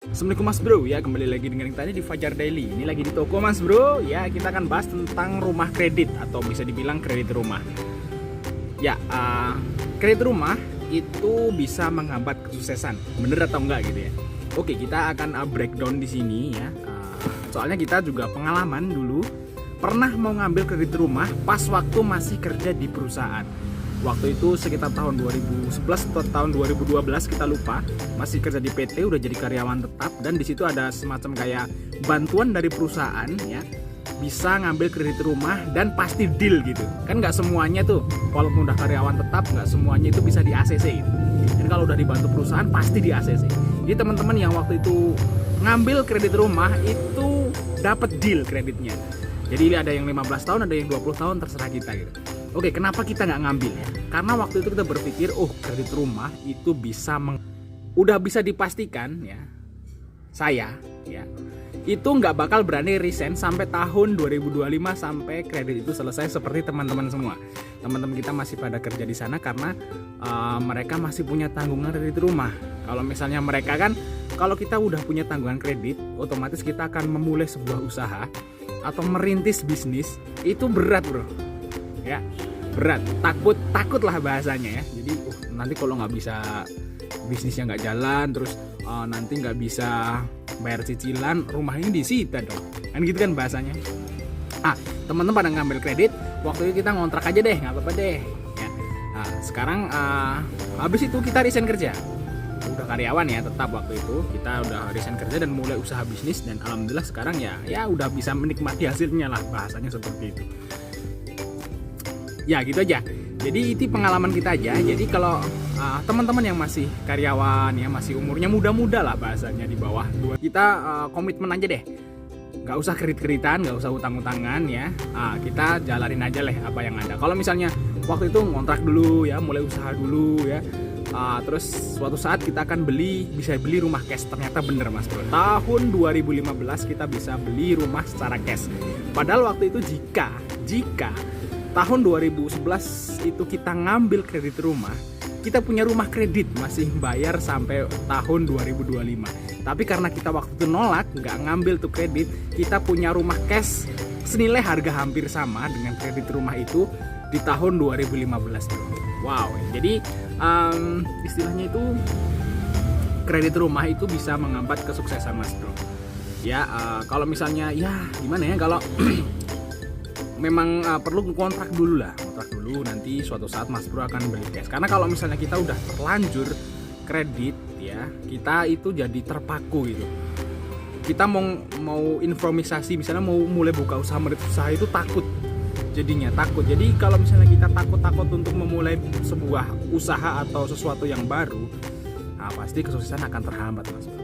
Assalamualaikum Mas Bro, ya kembali lagi dengan kita di Fajar Daily. Ini lagi di toko Mas Bro, ya kita akan bahas tentang rumah kredit atau bisa dibilang kredit rumah. Ya, kredit rumah itu bisa menghambat kesuksesan, bener atau enggak gitu ya? Oke, kita akan breakdown di sini ya. Soalnya kita juga pengalaman dulu pernah mau ngambil kredit rumah pas waktu masih kerja di perusahaan. Waktu itu sekitar tahun 2011 atau tahun 2012 kita lupa, masih kerja di PT, udah jadi karyawan tetap, dan di situ ada semacam kayak bantuan dari perusahaan ya, bisa ngambil kredit rumah dan pasti deal gitu. Kan nggak semuanya tuh, walaupun udah karyawan tetap nggak semuanya itu bisa di ACC gitu. Dan kalau udah dibantu perusahaan pasti di ACC. Jadi teman-teman yang waktu itu ngambil kredit rumah itu dapat deal kreditnya. Jadi ada yang 15 tahun, ada yang 20 tahun, terserah kita gitu. Oke, kenapa kita nggak ngambil ya? Karena waktu itu kita berpikir, kredit rumah itu udah bisa dipastikan ya, saya ya, itu nggak bakal berani resign sampai tahun 2025 sampai kredit itu selesai seperti teman-teman semua. Teman-teman kita masih pada kerja di sana karena mereka masih punya tanggungan kredit rumah. Kalau misalnya mereka kan, kalau kita udah punya tanggungan kredit, otomatis kita akan memulai sebuah usaha atau merintis bisnis itu berat bro. Ya, berat, takut lah bahasanya ya. Jadi nanti kalau nggak bisa, bisnisnya nggak jalan, terus nanti nggak bisa bayar cicilan, rumah ini disita dong, kan gitu kan bahasanya. Teman-teman pada ngambil kredit, waktu itu kita ngontrak aja deh, nggak apa-apa deh ya. Sekarang habis itu kita resign kerja, udah karyawan ya tetap. Waktu itu kita udah resign kerja dan mulai usaha bisnis, dan alhamdulillah sekarang ya udah bisa menikmati hasilnya lah, bahasanya seperti itu. Ya gitu aja. Jadi itu pengalaman kita aja. Jadi kalau teman-teman yang masih karyawan ya, masih umurnya muda-muda lah bahasanya, di bawah 2, kita komitmen aja deh. Gak usah kredit-kreditan, gak usah utang-utangan ya. Kita jalanin aja lah apa yang ada. Kalau misalnya waktu itu ngontrak dulu ya, mulai usaha dulu ya. Terus suatu saat kita akan bisa beli rumah cash. Ternyata bener mas bro, tahun 2015 kita bisa beli rumah secara cash. Padahal waktu itu jika tahun 2011 itu kita ngambil kredit rumah, kita punya rumah kredit masih bayar sampai tahun 2025. Tapi karena kita waktu itu nolak, nggak ngambil tuh kredit, kita punya rumah cash senilai harga hampir sama dengan kredit rumah itu di tahun 2015 bro. Wow, jadi istilahnya itu kredit rumah itu bisa menghambat kesuksesan mas bro. Ya kalau misalnya ya gimana ya, kalau memang perlu kontrak dulu, nanti suatu saat mas bro akan beli cash. Karena kalau misalnya kita udah terlanjur kredit ya, kita itu jadi terpaku gitu. Kita mau improvisasi, misalnya mau mulai buka usaha, itu takut. Jadi kalau misalnya kita takut untuk memulai sebuah usaha atau sesuatu yang baru, pasti kesuksesan akan terhambat mas bro.